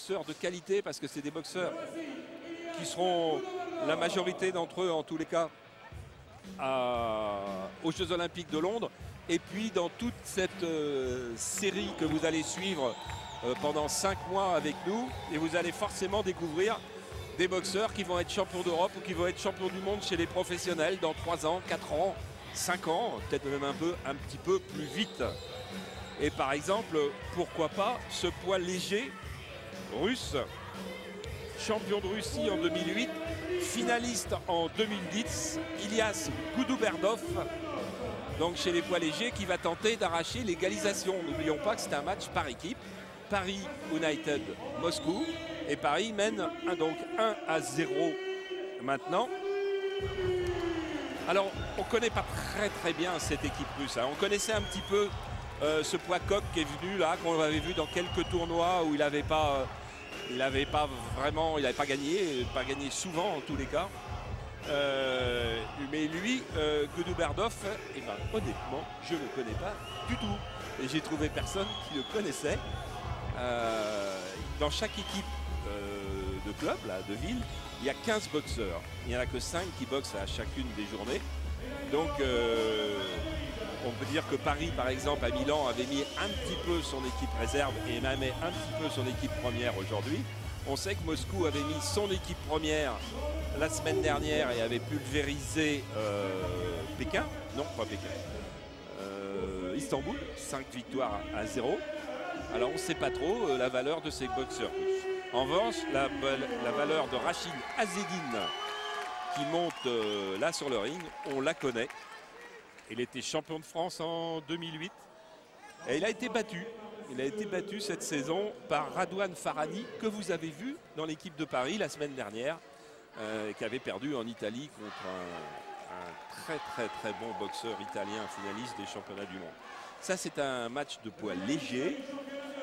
boxeurs de qualité, parce que c'est des boxeurs qui seront, la majorité d'entre eux en tous les cas, aux Jeux Olympiques de Londres. Et puis dans toute cette série que vous allez suivre pendant 5 mois avec nous, et vous allez forcément découvrir des boxeurs qui vont être champions d'Europe ou qui vont être champions du monde chez les professionnels dans 3 ans, 4 ans, 5 ans, peut-être même un petit peu plus vite. Et par exemple, pourquoi pas ce poids léger russe, champion de Russie en 2008, finaliste en 2010, Ilias Goudouberdov, donc chez les poids légers, qui va tenter d'arracher l'égalisation. N'oublions pas que c'est un match par équipe. Paris United Moscou, et Paris mène donc 1-0 maintenant. Alors on ne connaît pas très bien cette équipe russe, hein. On connaissait un petit peu ce poids coq qui est venu là, qu'on avait vu dans quelques tournois où il n'avait pas gagné souvent en tous les cas. Mais lui, Goudouberdov, eh ben, honnêtement, je ne le connais pas du tout. Et j'ai trouvé personne qui le connaissait. Dans chaque équipe de club, là, de ville, il y a 15 boxeurs. Il n'y en a que 5 qui boxent à chacune des journées. Donc on peut dire que Paris, par exemple, à Milan, avait mis un petit peu son équipe réserve et même un petit peu son équipe première aujourd'hui. On sait que Moscou avait mis son équipe première la semaine dernière et avait pulvérisé Pékin. Non, pas Pékin. Istanbul, 5 victoires à 0. Alors on ne sait pas trop la valeur de ces boxeurs russes. En revanche, la valeur de Rachid Azedine qui monte là sur le ring, on la connaît. Il était champion de France en 2008 et il a été battu. Il a été battu cette saison par Radouane Farhani, que vous avez vu dans l'équipe de Paris la semaine dernière, qui avait perdu en Italie contre un très bon boxeur italien finaliste des championnats du monde. Ça, c'est un match de poids léger.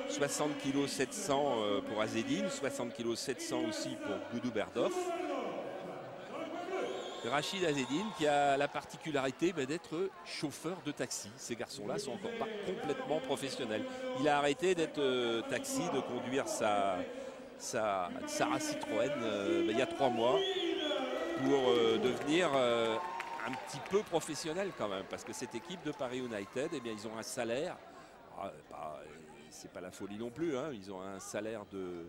60 kg 700 pour Azedine, 60 kg 700 aussi pour Goudouberdov. Rachid Azedine qui a la particularité d'être chauffeur de taxi. Ces garçons-là ne sont encore pas complètement professionnels. Il a arrêté d'être taxi, de conduire sa Citroën il y a 3 mois pour devenir un petit peu professionnel quand même. Parce que cette équipe de Paris United, eh bien, ils ont un salaire, c'est pas la folie non plus, hein, ils ont un salaire de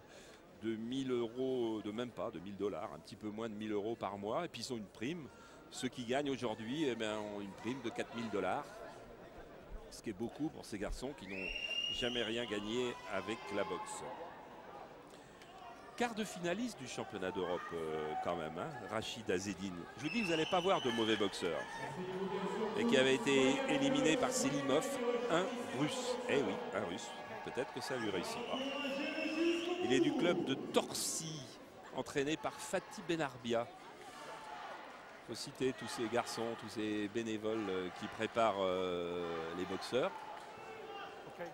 1000 euros, de même pas, de 1000 $, un petit peu moins de 1000 € par mois. Et puis ils ont une prime. Ceux qui gagnent aujourd'hui ont une prime de 4000 $. Ce qui est beaucoup pour ces garçons qui n'ont jamais rien gagné avec la boxe. Quart de finaliste du championnat d'Europe quand même, hein, Rachid Azedine. Je vous dis, vous n'allez pas voir de mauvais boxeurs. Et qui avait été éliminé par Selimov, un russe. Eh oui, un russe. Peut-être que ça lui réussira. Il est du club de Torcy, entraîné par Fatih Benarbia. Il faut citer tous ces garçons, tous ces bénévoles qui préparent les boxeurs. Okay.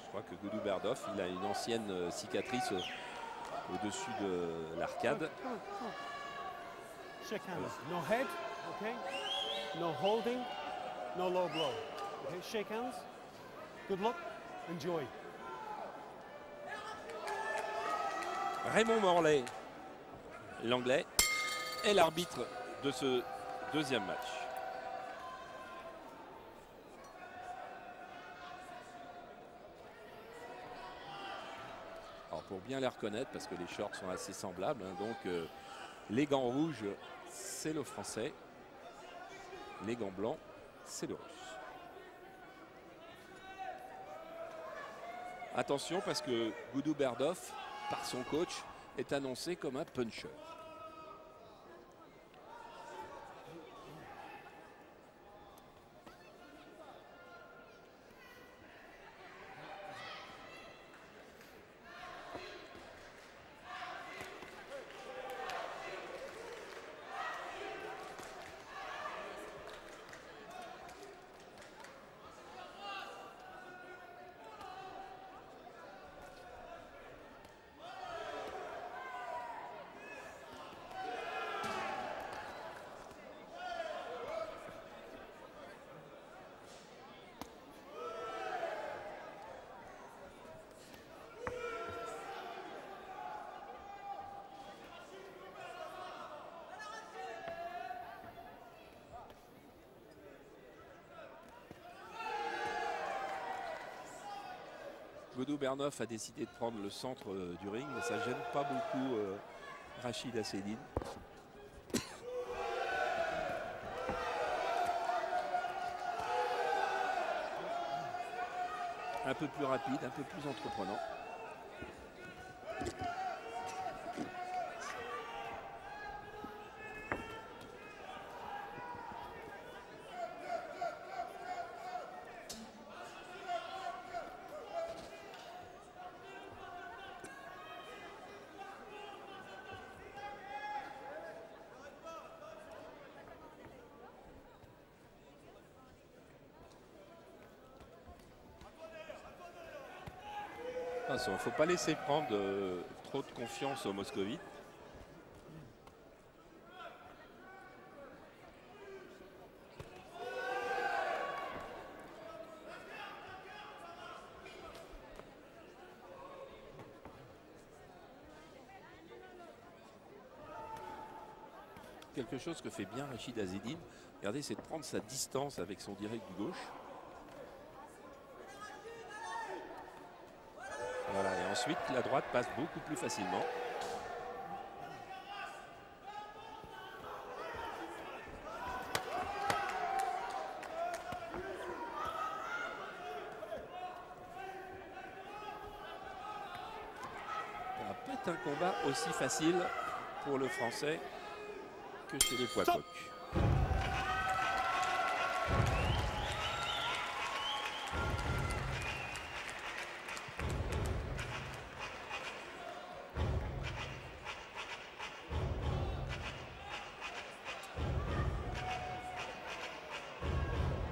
Je crois que Goudouberdov, il a une ancienne cicatrice au-dessus de l'arcade. Shake hands. No head, okay? No holding, no low blow. Okay, shake hands. Good luck. Enjoy. Raymond Morlet, l'anglais, est l'arbitre de ce deuxième match. Alors pour bien les reconnaître, parce que les shorts sont assez semblables, hein, donc les gants rouges, c'est le français, les gants blancs, c'est le russe. Attention parce que Goudouberdov, par son coach, est annoncé comme un puncher. Godou-Bernov a décidé de prendre le centre du ring, mais ça gêne pas beaucoup Rachid Asseddine. Un peu plus rapide, un peu plus entreprenant. Il ne faut pas laisser prendre trop de confiance aux Moscovites. Quelque chose que fait bien Rachid Asseddine, regardez, c'est de prendre sa distance avec son direct du gauche. Voilà, et ensuite la droite passe beaucoup plus facilement. Ça va pas être un combat aussi facile pour le Français que chez les poids coqs.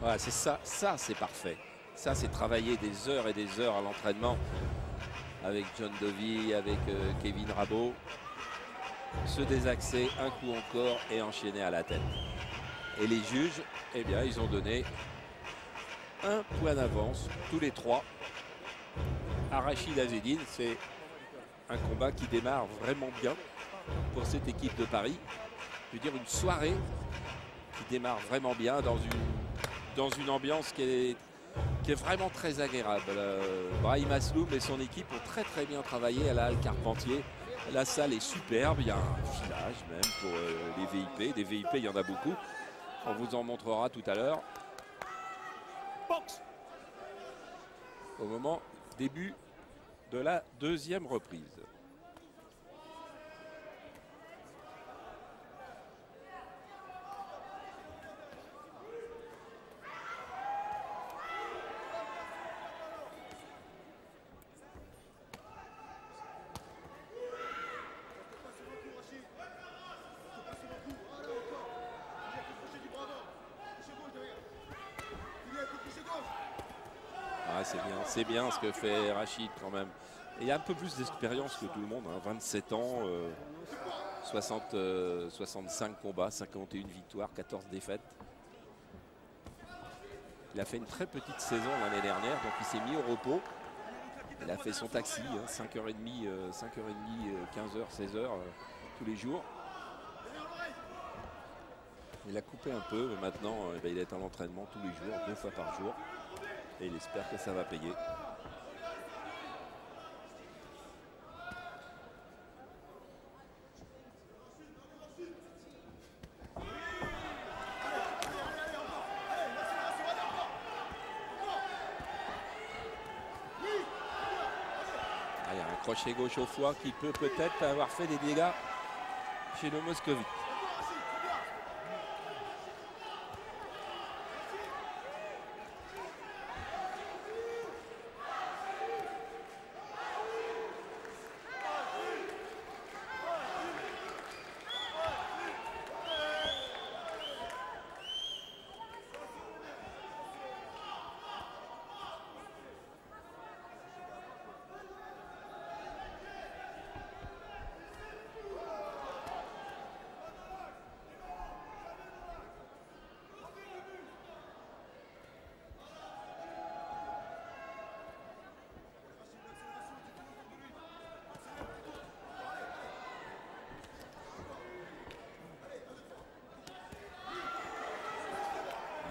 Voilà, c'est ça, c'est parfait. Ça c'est travailler des heures et des heures à l'entraînement avec John Dovey, avec Kevin Rabault. Se désaxer un coup encore et enchaîner à la tête. Et les juges, eh bien, ils ont donné un point d'avance, tous les trois, à Rachid Asseddine. C'est un combat qui démarre vraiment bien pour cette équipe de Paris. Je veux dire, une soirée qui démarre vraiment bien dans une ambiance qui est vraiment très agréable. Brahim Asloum et son équipe ont très bien travaillé à la Halle Carpentier. La salle est superbe, il y a un filage même pour les VIP. Des VIP, il y en a beaucoup. On vous en montrera tout à l'heure. Au moment début de la deuxième reprise. C'est bien ce que fait Rachid quand même. Et il y a un peu plus d'expérience que tout le monde, hein. 27 ans, 65 combats, 51 victoires, 14 défaites. Il a fait une très petite saison l'année dernière, donc il s'est mis au repos. Il a fait son taxi, hein, 5h30, 15h, 16h tous les jours. Il a coupé un peu, mais maintenant il est en entraînement tous les jours, 2 fois par jour. Et il espère que ça va payer. Il y a un crochet gauche au foie qui peut peut-être avoir fait des dégâts chez le Moscovite.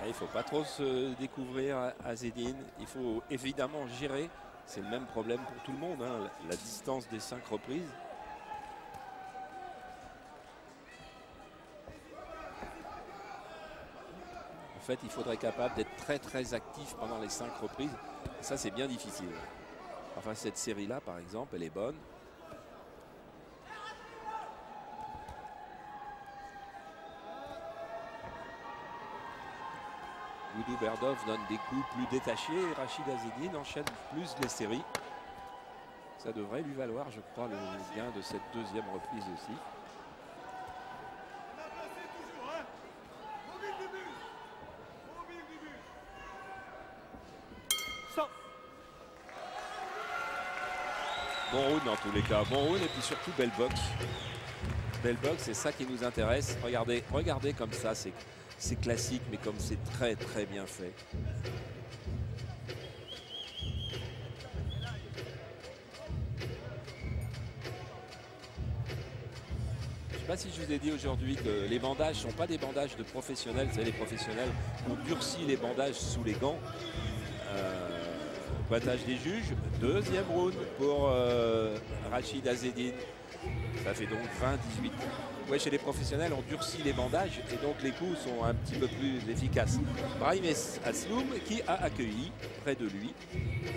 Il ne faut pas trop se découvrir à Asseddine. Il faut évidemment gérer C'est le même problème pour tout le monde, hein, la distance des 5 reprises. En fait, il faudrait être capable d'être très actif pendant les 5 reprises. Et ça, c'est bien difficile. Enfin, cette série-là, par exemple, elle est bonne. Guduberdov donne des coups plus détachés. Rachid Azedine enchaîne plus les séries. Ça devrait lui valoir, je crois, le gain de cette deuxième reprise aussi. Bon round dans tous les cas, bon round et puis surtout belle boxe. Belle boxe, c'est ça qui nous intéresse. Regardez, regardez comme ça, c'est classique, mais comme c'est très bien fait. Je ne sais pas si je vous ai dit aujourd'hui que les bandages ne sont pas des bandages de professionnels. Vous savez, les professionnels ont durci les bandages sous les gants. Pointage des juges, deuxième round pour Rachid Azedine. Ça fait donc 20-18. Ouais, chez les professionnels, on durcit les bandages et donc les coups sont un petit peu plus efficaces. Brahim Asloum qui a accueilli près de lui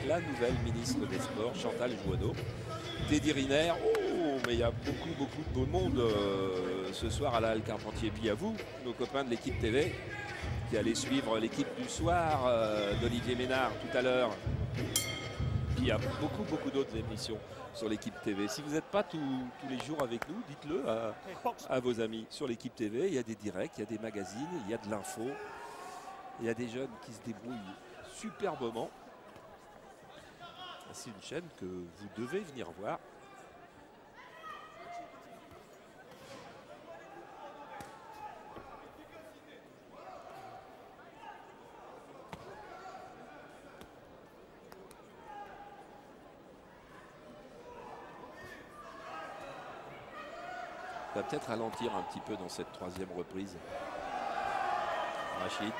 la nouvelle ministre des Sports, Chantal Jouanneau. Teddy Riner, oh, mais il y a beaucoup de beau monde ce soir à la Halle Carpentier. Puis à vous, nos copains de l'équipe TV, qui allez suivre l'équipe du soir d'Olivier Ménard tout à l'heure. Puis il y a beaucoup d'autres émissions sur l'équipe TV. Si vous n'êtes pas tous les jours avec nous, dites-le à vos amis. Sur l'équipe TV, il y a des directs, il y a des magazines, il y a de l'info. Il y a des jeunes qui se débrouillent superbement. C'est une chaîne que vous devez venir voir. Va peut-être ralentir un petit peu dans cette troisième reprise. Rachid.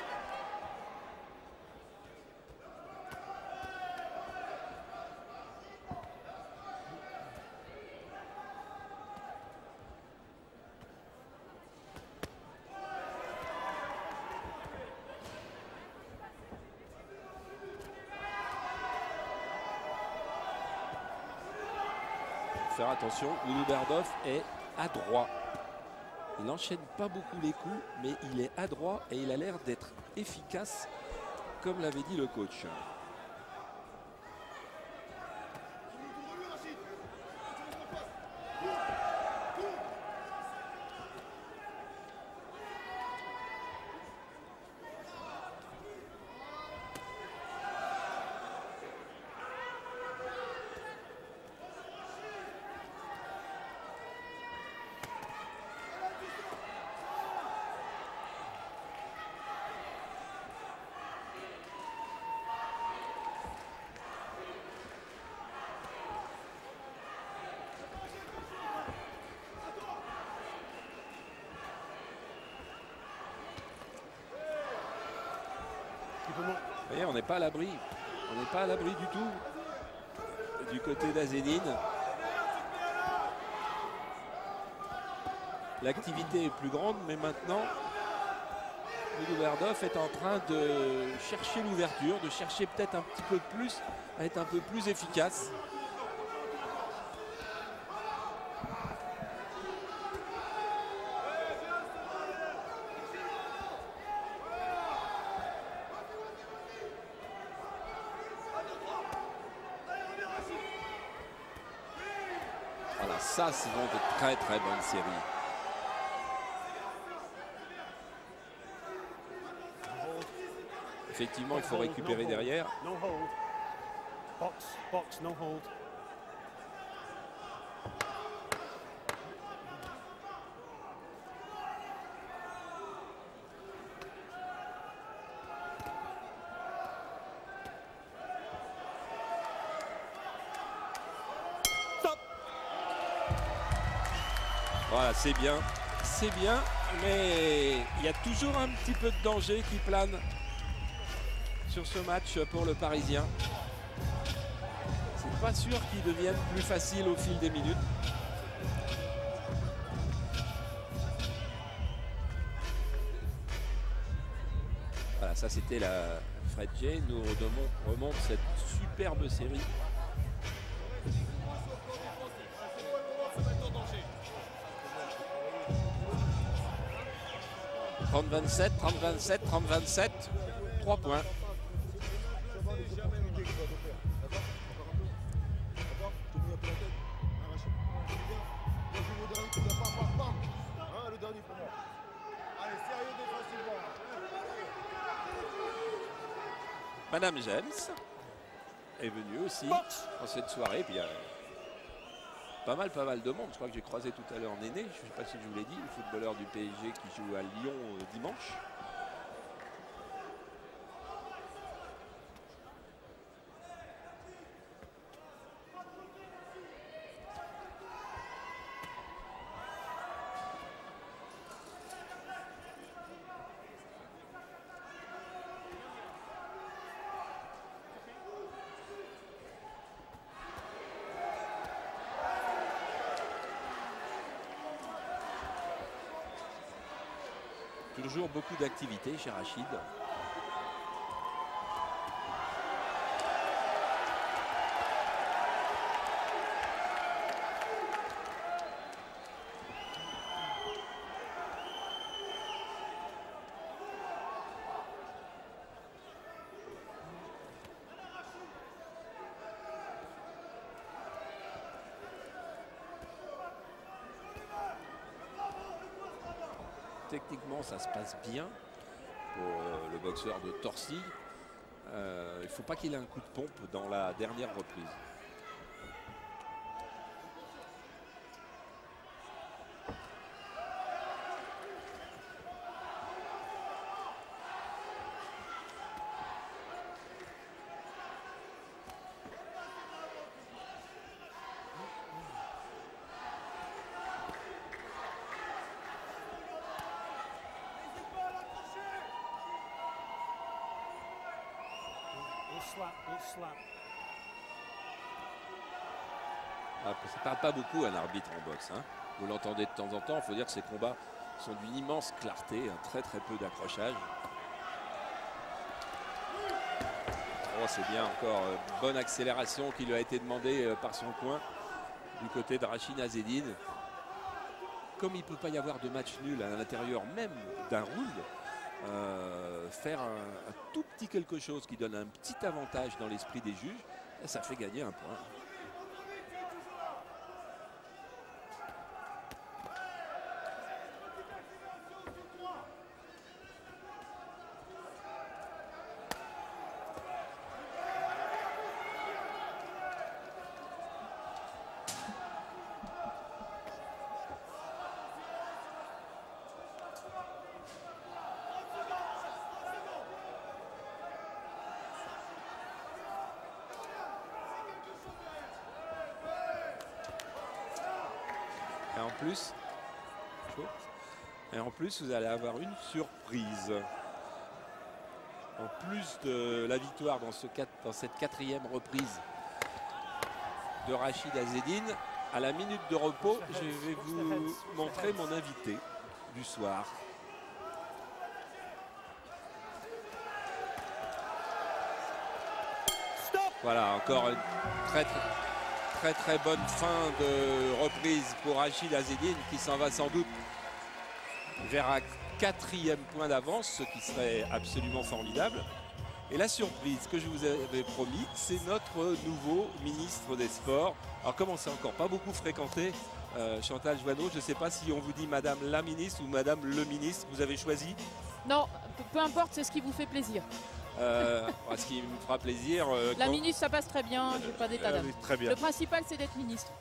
Faire attention, Guduberdov est adroit. Il n'enchaîne pas beaucoup les coups, mais il est adroit et il a l'air d'être efficace, comme l'avait dit le coach. Vous voyez, on n'est pas à l'abri. On n'est pas à l'abri du tout du côté d'Azedine. L'activité est plus grande, mais maintenant, Guduberdov est en train de chercher l'ouverture, de chercher peut-être un petit peu plus, à être un peu plus efficace. Voilà, ça, c'est donc de très bonnes séries. Effectivement, il faut récupérer derrière. No hold. Box, no hold. Stop. Voilà, c'est bien, mais il y a toujours un petit peu de danger qui plane sur ce match pour le Parisien. pas sûr qu'ils deviennent plus faciles au fil des minutes. Voilà, ça c'était la Fred J. Nous remonte cette superbe série. 30-27, 30-27, 30-27, 3 points. Madame James est venue aussi dans cette soirée. Puis il y a pas mal de monde. Je crois que j'ai croisé tout à l'heure Néné, je ne sais pas si je vous l'ai dit, le footballeur du PSG qui joue à Lyon dimanche. Toujours beaucoup d'activités chez Rachid. Techniquement, ça se passe bien pour le boxeur de Torcy. Il ne faut pas qu'il ait un coup de pompe dans la dernière reprise. Ah, ça ne parle pas beaucoup un arbitre en boxe, hein. Vous l'entendez de temps en temps. Il faut dire que ces combats sont d'une immense clarté, très peu d'accrochage. Oh, c'est bien encore, bonne accélération qui lui a été demandée par son coin du côté de Rachid Azedine. Comme il ne peut pas y avoir de match nul à l'intérieur même d'un round, faire un tout petit quelque chose qui donne un petit avantage dans l'esprit des juges, ça fait gagner un point. Et en plus, vous allez avoir une surprise. En plus de la victoire dans cette quatrième reprise de Rachid Azedine, à la minute de repos, je vais vous montrer mon invité du soir. Voilà, encore une très bonne fin de reprise pour Rachid Azedine qui s'en va sans doute vers un quatrième point d'avance, ce qui serait absolument formidable. Et la surprise que je vous avais promis, c'est notre nouveau ministre des Sports. Alors comme on s'est encore pas beaucoup fréquenté, Chantal Joanneau, je ne sais pas si on vous dit Madame la ministre ou Madame le ministre, vous avez choisi? Non, peu importe, c'est ce qui vous fait plaisir. Ce qui me fera plaisir. La ministre, ça passe très bien, j'ai pas d'état d'âme. Très bien. Le principal, c'est d'être ministre.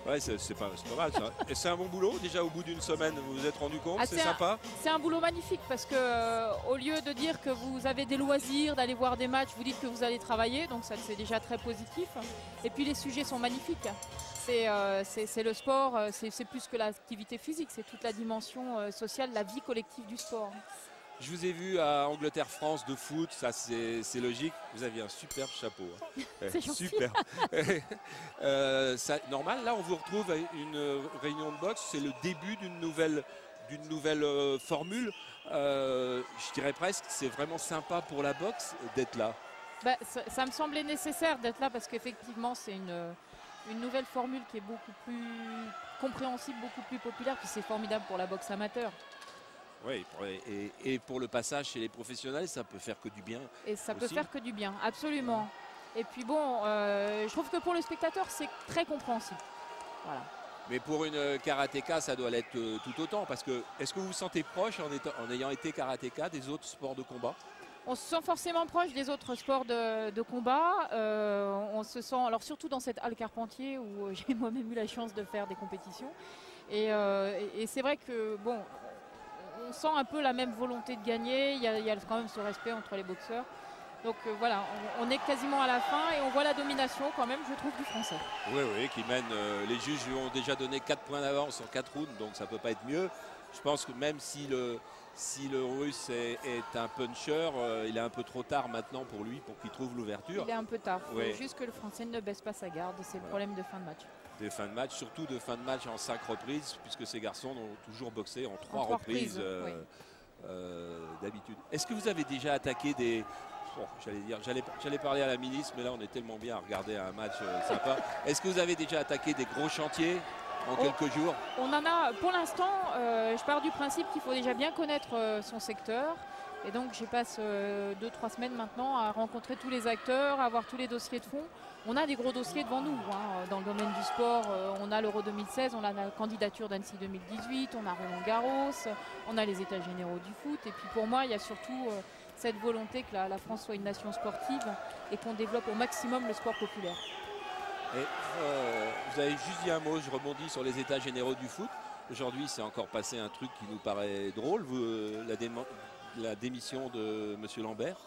Ouais, c'est pas mal ça. Et c'est un bon boulot. Déjà au bout d'une semaine, vous vous êtes rendu compte, c'est sympa. C'est un boulot magnifique parce que au lieu de dire que vous avez des loisirs, d'aller voir des matchs, vous dites que vous allez travailler. Donc ça, c'est déjà très positif. Et puis les sujets sont magnifiques. C'est le sport, c'est plus que l'activité physique, c'est toute la dimension sociale, la vie collective du sport. Je vous ai vu à Angleterre-France de foot, ça c'est logique. Vous aviez un superbe chapeau. Hein. C'est gentil. Super. Normal, là on vous retrouve à une réunion de boxe, c'est le début d'une nouvelle formule. Je dirais presque, c'est vraiment sympa pour la boxe d'être là. Bah, ça me semblait nécessaire d'être là parce qu'effectivement c'est une nouvelle formule qui est beaucoup plus compréhensible, beaucoup plus populaire, puis c'est formidable pour la boxe amateur. Oui, et pour le passage chez les professionnels, ça peut faire que du bien. Et ça peut aussi. faire que du bien, absolument. Et puis bon, je trouve que pour le spectateur, c'est très compréhensible. Voilà. Mais pour une karatéka, ça doit l'être tout autant. Parce que, est-ce que vous vous sentez proche en ayant été karatéka des autres sports de combat? On se sent forcément proche des autres sports de combat. On se sent, alors surtout dans cette halle Carpentier où j'ai moi-même eu la chance de faire des compétitions. Et c'est vrai que bon, on sent un peu la même volonté de gagner. Il y a quand même ce respect entre les boxeurs. Donc voilà, on est quasiment à la fin et on voit la domination quand même, je trouve, du français. Oui, oui, qui mène. Les juges lui ont déjà donné 4 points d'avance en 4 rounds, donc ça ne peut pas être mieux. Je pense que même si le russe est un puncher, il est un peu trop tard maintenant pour lui, pour qu'il trouve l'ouverture. Il est un peu tard, il faut Ouais. juste que le français ne baisse pas sa garde, c'est le problème de fin de match. Des fins de match, surtout de fin de match en 5 reprises, puisque ces garçons ont toujours boxé en 3 trois reprises reprises, d'habitude. Est-ce que vous avez déjà attaqué des... Bon, j'allais parler à la ministre, mais là on est tellement bien à regarder un match sympa. Est-ce que vous avez déjà attaqué des gros chantiers en quelques jours? On en a, pour l'instant, je pars du principe qu'il faut déjà bien connaître son secteur. Et donc je passe 2-3 semaines maintenant à rencontrer tous les acteurs, à voir tous les dossiers de fond. On a des gros dossiers devant nous. Hein. Dans le domaine du sport, on a l'Euro 2016, on a la candidature d'Annecy 2018, on a Roland Garros, on a les états généraux du foot. Et puis pour moi, il y a surtout cette volonté que la France soit une nation sportive et qu'on développe au maximum le sport populaire. Et, vous avez juste dit un mot, je rebondis sur les états généraux du foot. Aujourd'hui, c'est encore passé un truc qui nous paraît drôle, la démission de M. Lambert.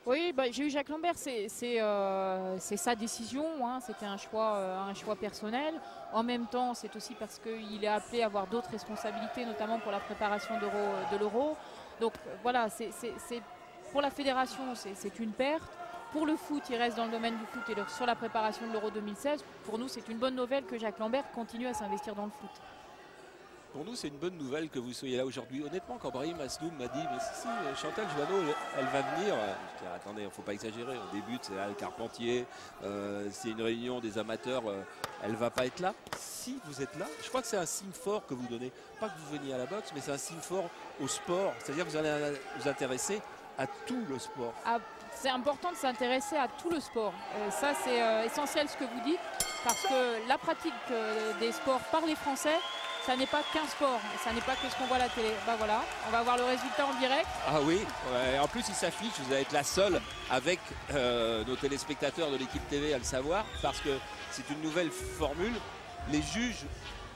Oui, bah, j'ai eu Jacques Lambert, c'est sa décision, hein, c'était un choix personnel. En même temps, c'est aussi parce qu'il est appelé à avoir d'autres responsabilités, notamment pour la préparation de l'Euro. Donc voilà, pour la fédération, c'est une perte. Pour le foot, il reste dans le domaine du foot et sur la préparation de l'Euro 2016. Pour nous, c'est une bonne nouvelle que Jacques Lambert continue à s'investir dans le foot. Pour nous, c'est une bonne nouvelle que vous soyez là aujourd'hui. Honnêtement, quand Brahim Asloum m'a dit mais si, Chantal Joanneau, elle va venir. Je dis, attendez, il ne faut pas exagérer. Au début, c'est là le Carpentier. C'est une réunion des amateurs. Elle ne va pas être là. Si vous êtes là, je crois que c'est un signe fort que vous donnez. Pas que vous veniez à la boxe, mais c'est un signe fort au sport. C'est-à-dire que vous allez vous intéresser à tout le sport. C'est important de s'intéresser à tout le sport. Ça, c'est essentiel ce que vous dites, parce que la pratique des sports par les Français, ça n'est pas qu'un sport, ça n'est pas que ce qu'on voit à la télé. Bah voilà, on va voir le résultat en direct. Ah oui, ouais. En plus il s'affiche, vous allez être la seule avec nos téléspectateurs de l'équipe TV à le savoir, parce que c'est une nouvelle formule. Les juges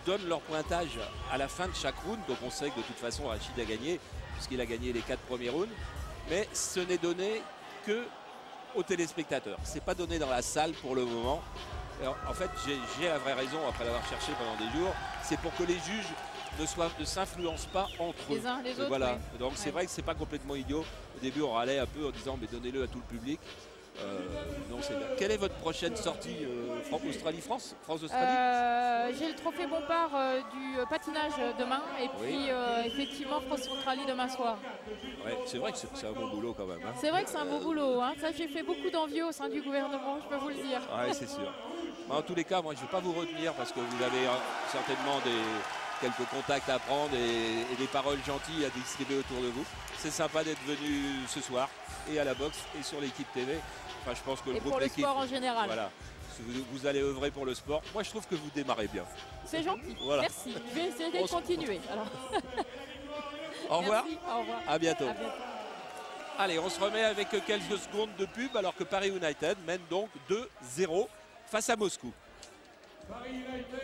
donnent leur pointage à la fin de chaque round, donc on sait que de toute façon Rachid a gagné, puisqu'il a gagné les 4 premiers rounds, mais ce n'est donné que aux téléspectateurs. C'est pas donné dans la salle pour le moment. Alors, en fait, j'ai la vraie raison, après l'avoir cherché pendant des jours, c'est pour que les juges ne s'influencent pas entre eux. Les uns les autres. Voilà. Oui. Donc c'est vrai que c'est pas complètement idiot. Au début, on râlait un peu en disant mais donnez-le à tout le public. Non, c'est bien. Quelle est votre prochaine sortie Australie-France? France-Australie? J'ai le trophée Bompard du patinage demain et puis effectivement France-Australie demain soir. Ouais, c'est vrai que c'est un bon boulot quand même. Hein. C'est vrai que c'est un beau boulot. Hein. Ça, j'ai fait beaucoup d'envie au sein du gouvernement, je peux vous le dire. Ouais, c'est sûr. En tous les cas, moi je ne vais pas vous retenir parce que vous avez certainement quelques contacts à prendre et des paroles gentilles à distribuer autour de vous. C'est sympa d'être venu ce soir et à la boxe et sur l'équipe TV. Enfin, je pense que et groupe pour le l'équipe, sport en général. voilà, vous allez œuvrer pour le sport. Moi je trouve que vous démarrez bien. C'est gentil, Voilà. merci. Je vais essayer de continuer. Alors. Au revoir. Merci, au revoir. À bientôt. À bientôt. Allez, on se remet avec quelques secondes de pub alors que Paris United mène donc 2-0 face à Moscou. Paris United